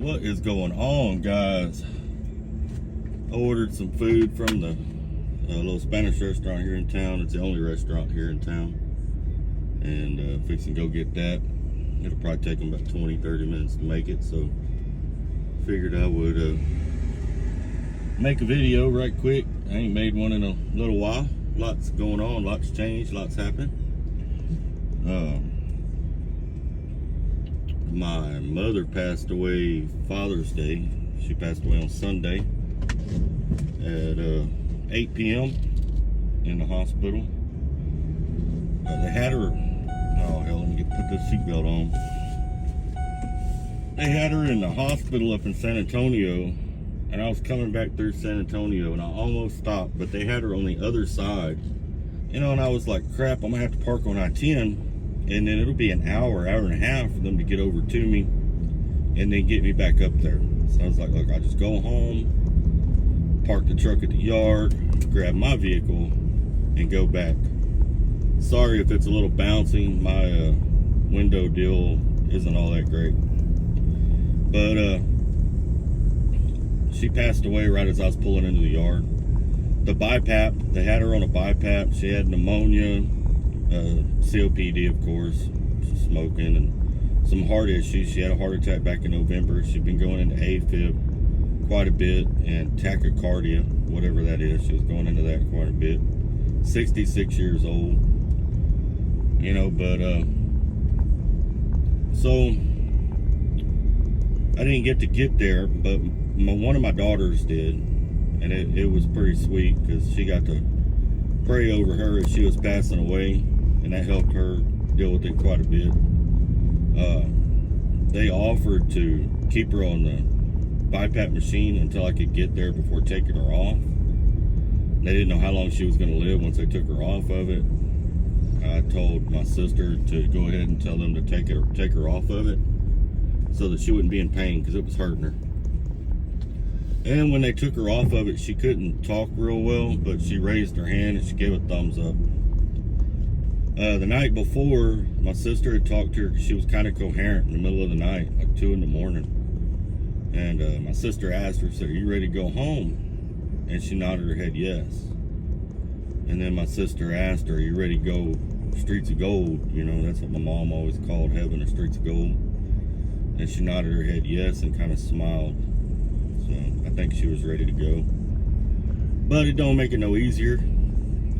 What is going on, guys? I ordered some food from the little Spanish restaurant here in town. It's the only restaurant here in town, and fixing to go get that. It'll probably take them about 20-30 minutes to make it, so figured I would make a video right quick. I ain't made one in a little while. Lots going on, lots changed, lots happened. My mother passed away Father's Day. She passed away on Sunday at 8 p.m. in the hospital. They had her, oh hell, let me put this seatbelt on. They had her in the hospital up in San Antonio, and I was coming back through San Antonio, and I almost stopped, but they had her on the other side. You know, and I was like, crap, I'm gonna have to park on I-10. And then it'll be an hour and a half for them to get over to me and then get me back up there. So I was like, look, I'll just go home, park the truck at the yard, grab my vehicle, and go back. Sorry if it's a little bouncy. My window deal isn't all that great. But she passed away right as I was pulling into the yard. The BiPAP, they had her on a BiPAP. She had pneumonia, COPD, of course, smoking, and some heart issues. She had a heart attack back in November. She'd been going into AFib quite a bit, and tachycardia, whatever that is. She was going into that quite a bit. 66 years old, you know, but so I didn't get to get there, but one of my daughters did, and it was pretty sweet because she got to pray over her as she was passing away, and that helped her deal with it quite a bit. They offered to keep her on the BiPAP machine until I could get there before taking her off. They didn't know how long she was going to live once they took her off of it. I told my sister to go ahead and tell them to take her off of it so that she wouldn't be in pain, because it was hurting her. And when they took her off of it, she couldn't talk real well, but she raised her hand and she gave a thumbs up. The night before, my sister had talked to her because she was kind of coherent in the middle of the night, like 2 in the morning. And my sister asked her, said, "Are you ready to go home?" And she nodded her head yes. And then my sister asked her, "Are you ready to go streets of gold?" You know, that's what my mom always called heaven, the streets of gold. And she nodded her head yes and kind of smiled. So I think she was ready to go. But it don't make it no easier.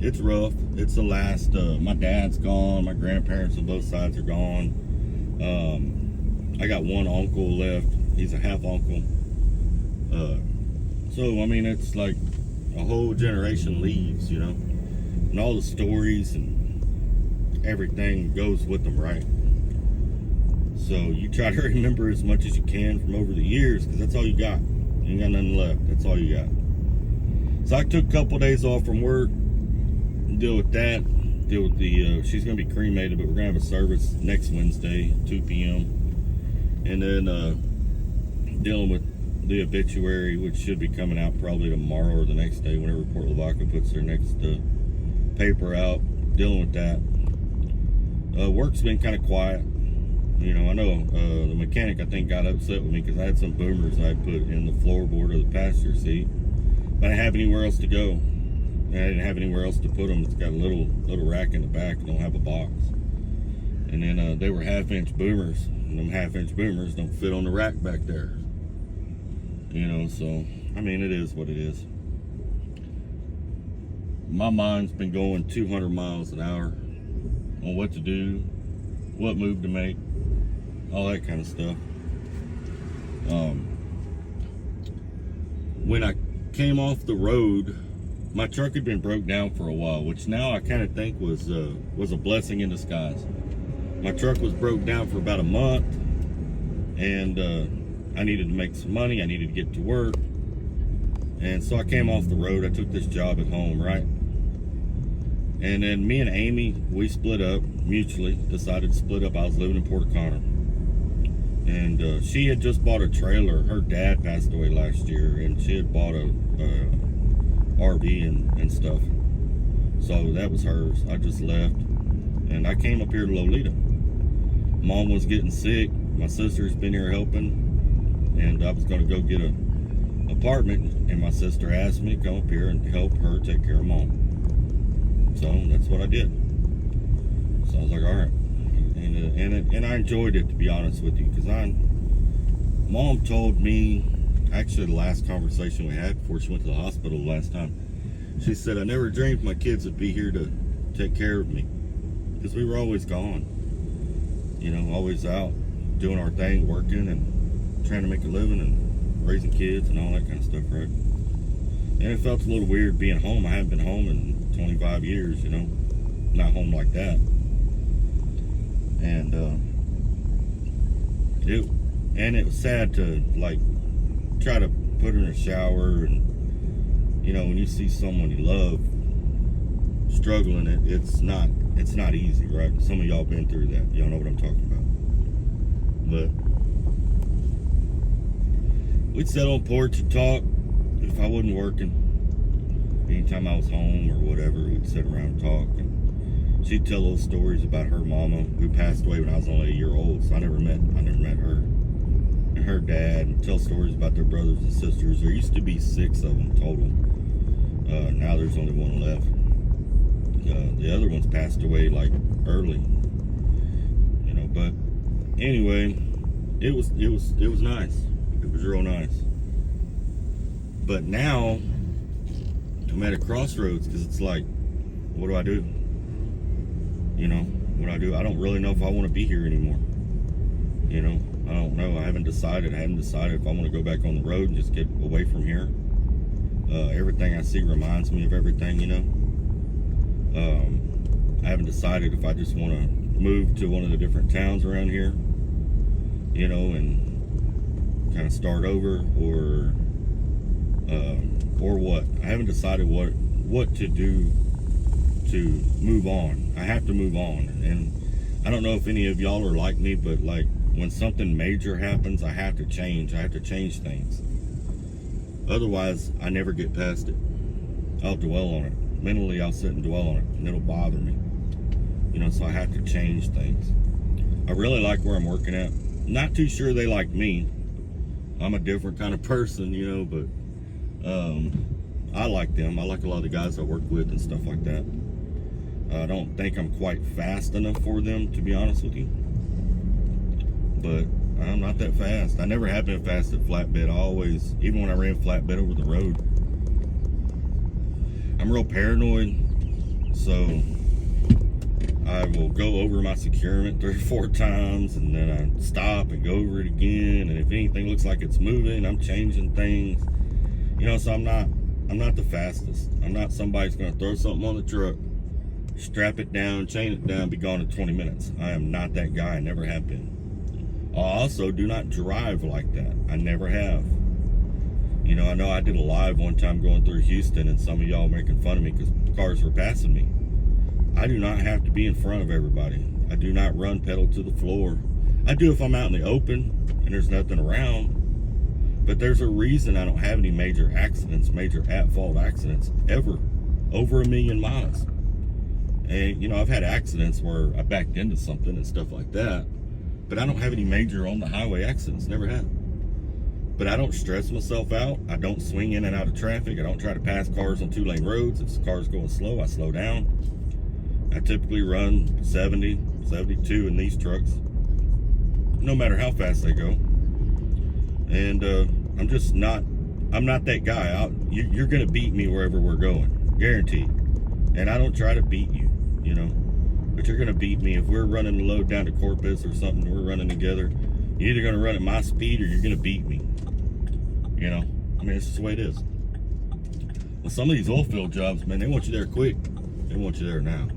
It's rough. It's the last, my dad's gone. My grandparents on both sides are gone. I got one uncle left. He's a half uncle. So, I mean, it's like a whole generation leaves, you know. And all the stories and everything goes with them, right? So you try to remember as much as you can from over the years, because that's all you got. You ain't got nothing left. That's all you got. So I took a couple days off from work, deal with that, deal with the, she's going to be cremated, but we're going to have a service next Wednesday, 2 p.m. And then dealing with the obituary, which should be coming out probably tomorrow or the next day, whenever Port Lavaca puts their next paper out, dealing with that. Work's been kind of quiet. You know, I know the mechanic, I think, got upset with me because I had some boomers I put in the floorboard of the passenger seat, but I didn't have anywhere else to go. And I didn't have anywhere else to put them. It's got a little rack in the back and don't have a box. And then they were half-inch boomers, and them half-inch boomers don't fit on the rack back there. You know, so, I mean, it is what it is. My mind's been going 200 miles an hour on what to do, what move to make, all that kind of stuff. When I came off the road, my truck had been broke down for a while, which now I kind of think was a blessing in disguise. My truck was broke down for about a month, and I needed to make some money. I needed to get to work, and so I came off the road. I took this job at home, right? And then me and Amy, we split up mutually, decided to split up. I was living in Port Connor, and she had just bought a trailer. Her dad passed away last year, and she had bought a RV and stuff. So that was hers. I just left, and I came up here to Lolita. Mom was getting sick. My sister's been here helping. and I was going to go get an apartment, and my sister asked me to come up here and help her take care of Mom. So that's what I did. So I was like, all right. And I enjoyed it, to be honest with you, because Mom told me, actually the last conversation we had before she went to the hospital the last time, she said, I never dreamed my kids would be here to take care of me, because we were always gone, you know, always out doing our thing, working and trying to make a living and raising kids and all that kind of stuff, right? And it felt a little weird being home. I haven't been home in 25 years, you know, not home like that. And it was sad to like try to put her in a shower, and you know, when you see someone you love struggling, it's not easy, right? Some of y'all been through that. Y'all know what I'm talking about. But we'd sit on the porch and talk if I wasn't working. Anytime I was home or whatever, we'd sit around and talk, and she'd tell those stories about her mama, who passed away when I was only a year old, so I never met her, and her dad, and tell stories about their brothers and sisters. There used to be 6 of them total. Now there's only 1 left. The other ones passed away like early, you know. But anyway, it was nice. It was real nice. But now I'm at a crossroads, because it's like, what do I do? You know, what do I do? I don't really know if I want to be here anymore. You know, I don't know. I haven't decided. if I want to go back on the road and just get away from here. Everything I see reminds me of everything, you know. I haven't decided if I just want to move to one of the different towns around here, you know, and kind of start over, or what. I haven't decided what to do to move on. I have to move on, and I don't know if any of y'all are like me, but like when something major happens, I have to change. I have to change things. Otherwise, I never get past it. I'll dwell on it. Mentally, I'll sit and dwell on it, and it'll bother me. You know, so I have to change things. I really like where I'm working at. Not too sure they like me. I'm a different kind of person, you know, but I like them. I like a lot of the guys I work with and stuff like that. I don't think I'm quite fast enough for them, to be honest with you. But I'm not that fast. I never have been fast at flatbed. I always, even when I ran flatbed over the road, I'm real paranoid. So I will go over my securement 3 or 4 times, and then I stop and go over it again. And if anything looks like it's moving, I'm changing things. You know, so I'm not the fastest. I'm not somebody who's going to throw something on the truck, strap it down, chain it down, be gone in 20 minutes. I am not that guy. I never have been. I also do not drive like that. I never have. You know I did a live one time going through Houston, and some of y'all making fun of me because cars were passing me. I do not have to be in front of everybody. I do not run pedal to the floor. I do if I'm out in the open and there's nothing around. But there's a reason I don't have any major accidents, major at-fault accidents, ever. Over 1 million miles. And, you know, I've had accidents where I backed into something and stuff like that. But I don't have any major on the highway accidents. Never have. But I don't stress myself out. I don't swing in and out of traffic. I don't try to pass cars on 2-lane roads. If the car's going slow, I slow down. I typically run 70, 72 in these trucks, no matter how fast they go. And I'm not that guy. You're going to beat me wherever we're going, guaranteed. And I don't try to beat you, you know, but you're going to beat me. If we're running a load down to Corpus or something, we're running together, you're either going to run at my speed or you're going to beat me, you know. I mean, it's just the way it is. Well, some of these oil field jobs, man, they want you there quick. They want you there now,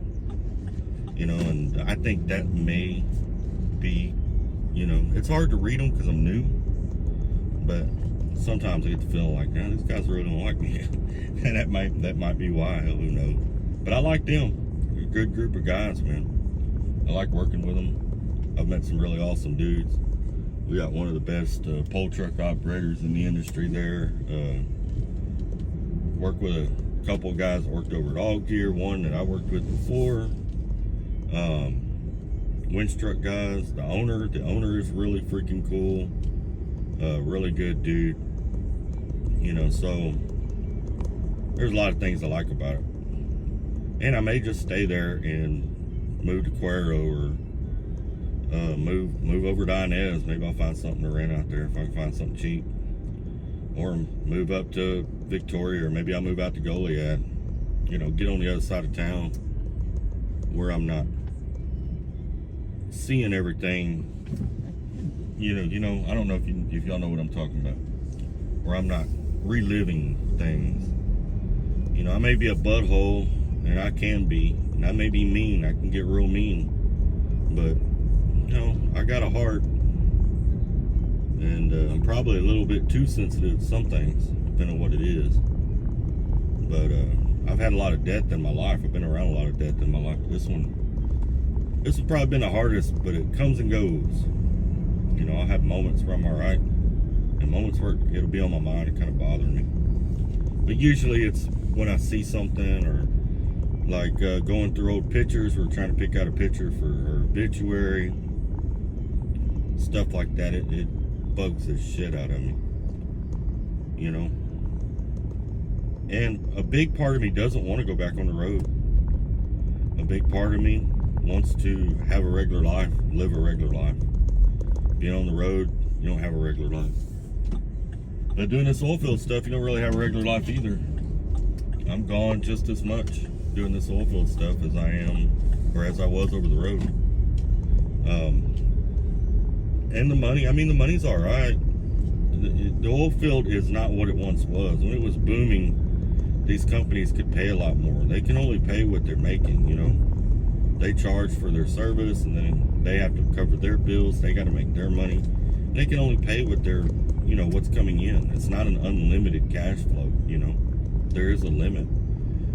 you know, and I think that may be, you know, it's hard to read them because I'm new, but sometimes I get the feeling like, man, these guys really don't like me. And that might be why, who knows. But I like them. They're a good group of guys, man. I like working with them. I've met some really awesome dudes. We got one of the best pole truck operators in the industry there. Worked with a couple of guys that worked over at All Gear, one that I worked with before. Winch truck guys. The owner is really freaking cool. Really good dude. You know, so there's a lot of things I like about it. And I may just stay there and move to Cuero or move over to Inez. Maybe I'll find something to rent out there if I can find something cheap. Or move up to Victoria, or maybe I'll move out to Goliad. You know, get on the other side of town where I'm not seeing everything. You know, I don't know if y'all know what I'm talking about. Where I'm not reliving things. You know, I may be a butthole, and I can be, and I may be mean. I can get real mean, but you know, I got a heart, and I'm probably a little bit too sensitive to some things, depending on what it is. But I've had a lot of death in my life. I've been around a lot of death in my life. This has probably been the hardest, but it comes and goes. You know, I'll have moments where I'm all right, and moments where it'll be on my mind and kind of bother me. But usually it's when I see something, or like going through old pictures. We're trying to pick out a picture for her obituary, stuff like that. It bugs the shit out of me, you know. And a big part of me doesn't want to go back on the road. A big part of me wants to have a regular life, live a regular life. Being on the road, you don't have a regular life. But doing this oil field stuff, you don't really have a regular life either. I'm gone just as much doing this oil field stuff as I am, or as I was over the road. And the money, I mean, the money's all right. The oil field is not what it once was. When it was booming, these companies could pay a lot more. They can only pay what they're making, you know. They charge for their service, and then they have to cover their bills. They got to make their money. They can only pay what they're, you know, what's coming in. It's not an unlimited cash flow, you know. There is a limit.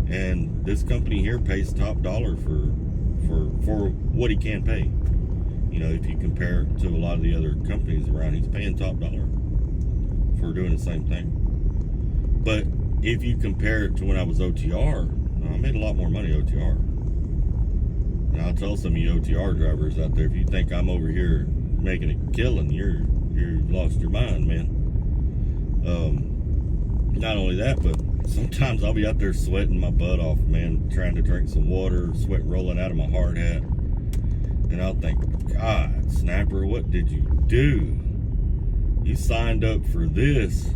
And this company here pays top dollar for what he can pay. You know, if you compare it to a lot of the other companies around, he's paying top dollar for doing the same thing. But if you compare it to when I was OTR, I made a lot more money OTR. And I'll tell some of you OTR drivers out there, if you think I'm over here making a killing, you're lost your mind, man. Not only that, but sometimes I'll be out there sweating my butt off, man, trying to drink some water, sweat rolling out of my hard hat. And I'll think, God, Snapper, what did you do? You signed up for this.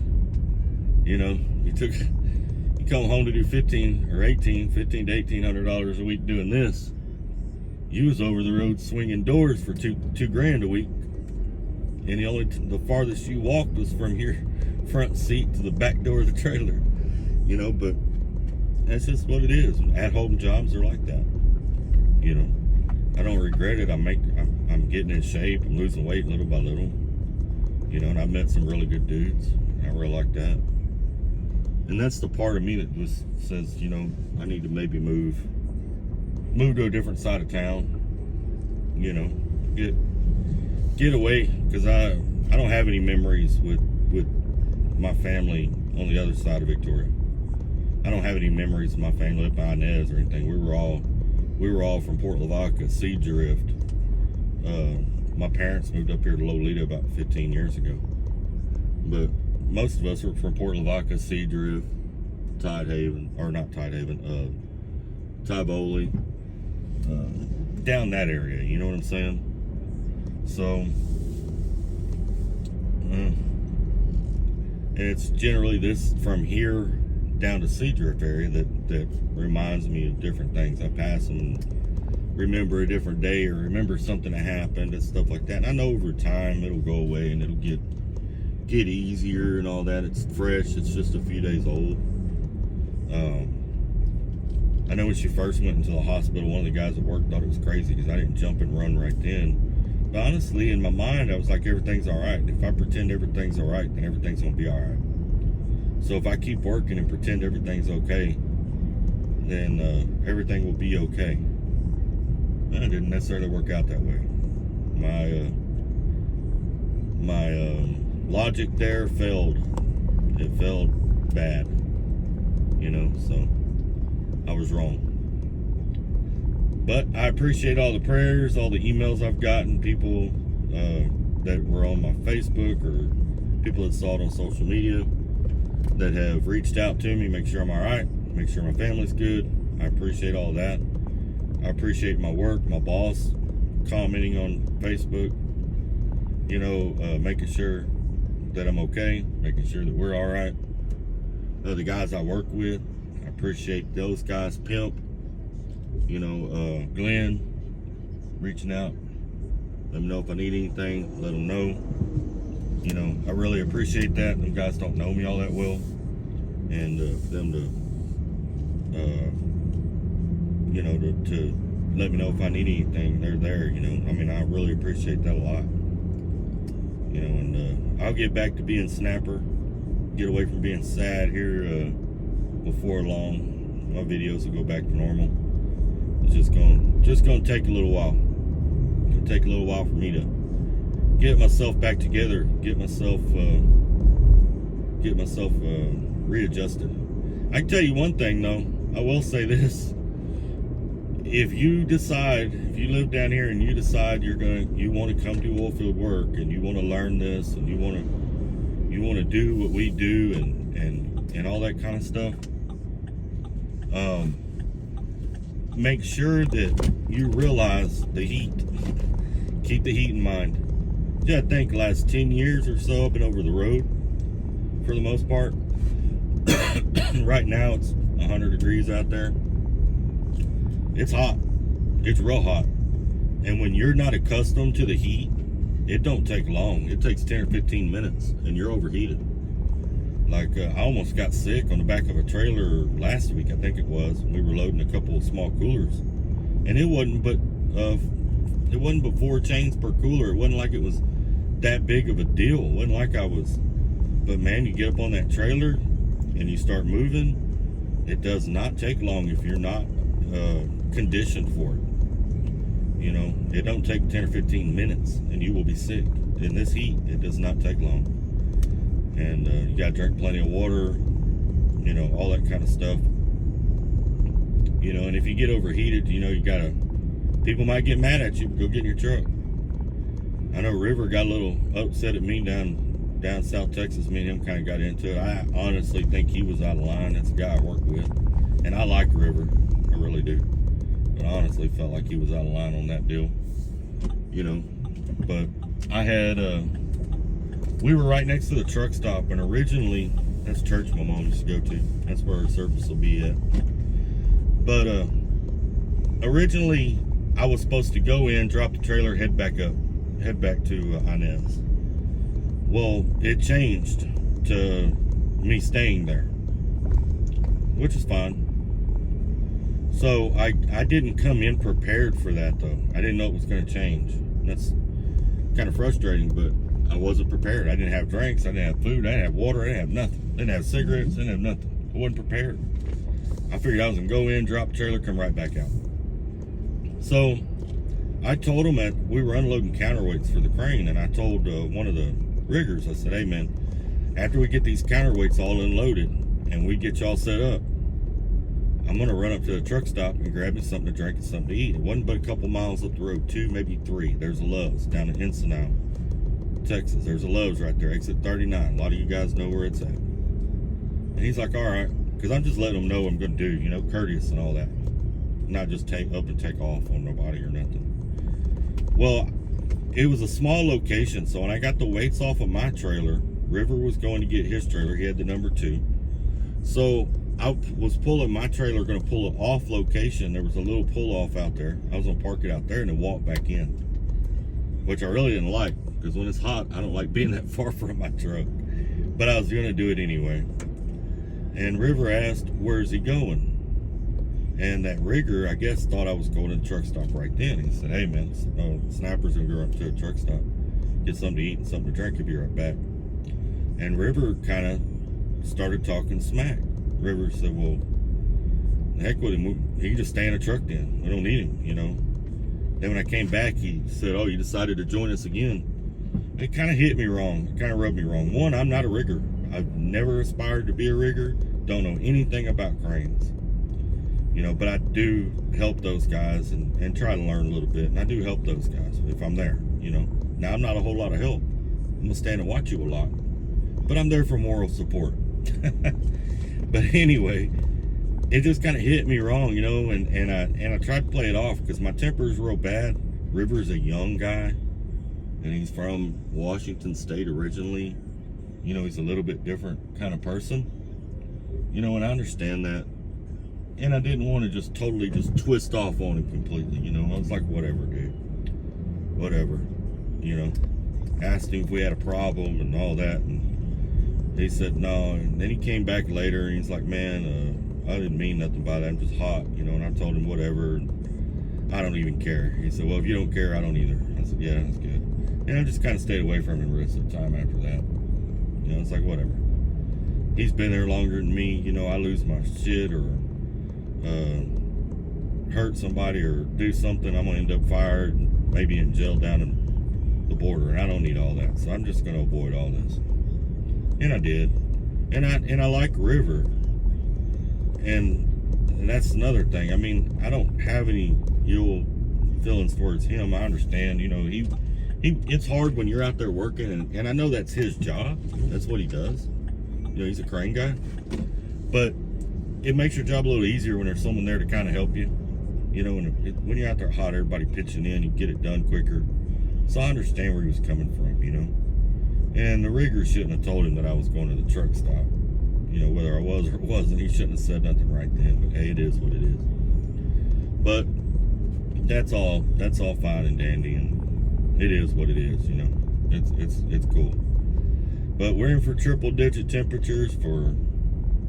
You know, you come home to do $1,500 to $1,800 a week doing this. You was over the road swinging doors for $2,000 a week. And the farthest you walked was from your front seat to the back door of the trailer. You know, but that's just what it is. At-home jobs are like that. You know, I don't regret it. I'm getting in shape. I'm losing weight little by little. You know, and I've met some really good dudes. I really like that. And that's the part of me that just says, you know, I need to maybe move to a different side of town. You know, get away, because I don't have any memories with my family on the other side of Victoria. I don't have any memories of my family up by Inez or anything. We were all from Port Lavaca, Sea Drift. My parents moved up here to Lolita about 15 years ago. But most of us were from Port Lavaca, Sea Drift, Tivoli, down that area, you know what I'm saying? So, and it's generally this from here down to Sea Drift area that reminds me of different things. I pass them and remember a different day, or remember something that happened and stuff like that. And I know over time it'll go away and it'll get easier and all that. It's fresh. It's just a few days old. I know when she first went into the hospital, one of the guys at work thought it was crazy because I didn't jump and run right then. But honestly, in my mind, I was like, everything's all right. If I pretend everything's all right, then everything's going to be all right. So if I keep working and pretend everything's okay, then everything will be okay. It didn't necessarily work out that way. My logic there failed. It failed bad, you know, so I was wrong. But I appreciate all the prayers, all the emails I've gotten, people that were on my Facebook, or people that saw it on social media, that have reached out to me, make sure I'm all right, make sure my family's good. I appreciate all that. I appreciate my work, my boss commenting on Facebook, you know, making sure that I'm okay, making sure that we're all right. The guys I work with, I appreciate those guys. Pimp, you know, Glenn, reaching out, let me know if I need anything, let them know. You know, I really appreciate that. Them guys don't know me all that well, and for them to, you know, to let me know if I need anything, they're there. You know, I mean, I really appreciate that a lot. You know, and I'll get back to being Snapper, get away from being sad here before long. My videos will go back to normal. It's just gonna take a little while. It'll take a little while for me to get myself back together, get myself readjusted. I can tell you one thing though, I will say this. If you live down here and you decide you want to come do oilfield work, and you want to learn this, and you want to do what we do, and all that kind of stuff, make sure that you realize the heat. Keep the heat in mind. Yeah, I think the last 10 years or so I've been over the road for the most part. Right now it's 100 degrees out there. It's hot. It's real hot. And when you're not accustomed to the heat, it don't take long. It takes 10 or 15 minutes and you're overheated. Like I almost got sick on the back of a trailer last week, I think it was. We were loading a couple of small coolers. And it wasn't but 4 chains per cooler. It wasn't like it was that big of a deal. It wasn't like I was, but man, you get up on that trailer and you start moving, it does not take long if you're not conditioned for it. You know, it don't take 10 or 15 minutes and you will be sick. In this heat, it does not take long. And you gotta drink plenty of water, you know, all that kind of stuff. You know, and if you get overheated, you know, people might get mad at you, but go get in your truck. I know River got a little upset at me down South Texas. Me and him kind of got into it. I honestly think he was out of line. That's a guy I work with. And I like River. I really do. But I honestly felt like he was out of line on that deal. You know, but I had, we were right next to the truck stop, and originally, that's church my mom used to go to. That's where her service will be at. But originally, I was supposed to go in, drop the trailer, head back to Inez. Well, it changed to me staying there, which is fine. So I didn't come in prepared for that though. I didn't know it was going to change. That's kind of frustrating, but I wasn't prepared. I didn't have drinks, I didn't have food, I didn't have water, I didn't have nothing. I didn't have cigarettes, I didn't have nothing. I wasn't prepared. I figured I was going to go in, drop the trailer, come right back out. So I told them that we were unloading counterweights for the crane, and I told one of the riggers, I said, hey man, after we get these counterweights all unloaded and we get y'all set up, I'm gonna run up to the truck stop and grab me something to drink and something to eat. It wasn't but a couple miles up the road, 2, maybe 3. There's a Love's down in Ensenada, Texas. There's a Love's right there, exit 39. A lot of you guys know where it's at. And he's like, all right, because I'm just letting him know what I'm gonna do, you know, courteous and all that. Not just take up and take off on nobody or nothing. Well, it was a small location, so when I got the weights off of my trailer, River was going to get his trailer. He had the number 2. So I was pulling my trailer, going to pull it off location. There was a little pull off out there. I was going to park it out there and then walk back in, which I really didn't like, because when it's hot, I don't like being that far from my truck. But I was going to do it anyway. And River asked, where's he going? And that rigger, I guess, thought I was going to the truck stop right then. He said, hey man, Snapper's going to go up to a truck stop, get something to eat and something to drink. He'll be right back. And River kind of started talking smack. River said, well, the heck with him. He can just stay in a truck then. We don't need him, you know. Then when I came back, he said, oh, you decided to join us again. It kind of hit me wrong. It kind of rubbed me wrong. One, I'm not a rigger. I've never aspired to be a rigger. Don't know anything about cranes. You know, but I do help those guys and try to learn a little bit. And I do help those guys if I'm there, you know. Now, I'm not a whole lot of help. I'm going to stand and watch you a lot. but I'm there for moral support. But anyway, it just kind of hit me wrong, you know, and I tried to play it off because my temper is real bad. River's a young guy, and he's from Washington State originally. You know, he's a little bit different kind of person, you know, and I understand that. And I didn't want to just totally just twist off on him completely, you know. I was like, whatever, dude, whatever, you know. Asked him if we had a problem and all that, and he said no. And then he came back later and he's like, man, I didn't mean nothing by that, I'm just hot, you know. And I told him whatever, and I don't even care. He said, well, if you don't care, I don't either. I said, yeah, that's good. And I just kind of stayed away from him the rest of the time after that. You know, it's like, whatever. He's been there longer than me, you know. I lose my shit or hurt somebody or do something, I'm gonna end up fired, maybe in jail down in the border, and I don't need all that. So I'm just gonna avoid all this. And I did. And I like River. And that's another thing. I mean, I don't have any ill feelings towards him. I understand, you know, he it's hard when you're out there working, and I know that's his job. That's what he does. You know, he's a crane guy. But it makes your job a little easier when there's someone there to kind of help you. You know, when you're out there hot, everybody pitching in, you get it done quicker. So I understand where he was coming from, you know. And the rigger shouldn't have told him that I was going to the truck stop. You know, whether I was or wasn't, he shouldn't have said nothing right then. But hey, it is what it is. But that's all fine and dandy, and it is what it is, you know. It's cool. But we're in for triple-digit temperatures for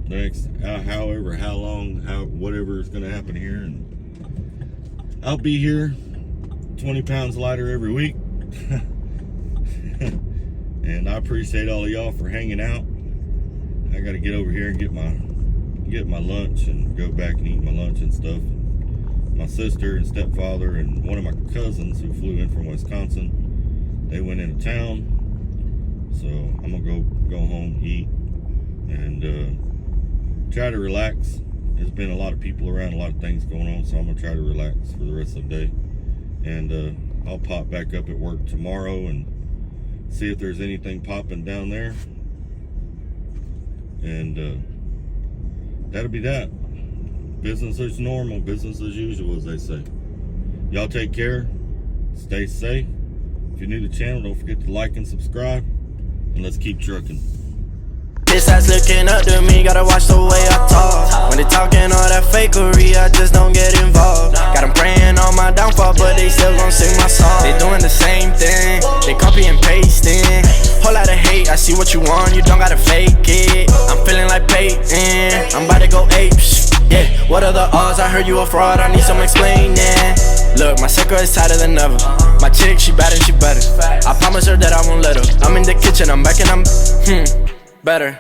the next how long, whatever is going to happen here, and I'll be here 20 pounds lighter every week. And I appreciate all of y'all for hanging out. I got to get over here and get my lunch and go back and eat my lunch and stuff. My sister and stepfather and one of my cousins who flew in from Wisconsin, they went into town. So I'm gonna go home, eat, and try to relax. There's been a lot of people around, a lot of things going on, so I'm gonna try to relax for the rest of the day. And I'll pop back up at work tomorrow and see if there's anything popping down there. And that'll be that. Business as normal, business as usual, as they say. Y'all take care, stay safe. If you're new to the channel, don't forget to like and subscribe, and let's keep trucking. This ass looking up to me, gotta watch the way I talk. When they talking all that fakery, I just don't get involved. Got them praying on my downfall, but they still gon' sing my song. They doing the same thing, they copy and pasting. Whole lot of hate, I see what you want, you don't gotta fake it. I'm feeling like Peyton, I'm about to go apes. Yeah, what are the odds? I heard you a fraud, I need some explaining. Look, my circle is tighter than ever. My chick, she bad and she better. I promise her that I won't let her. I'm in the kitchen, I'm back and I'm better.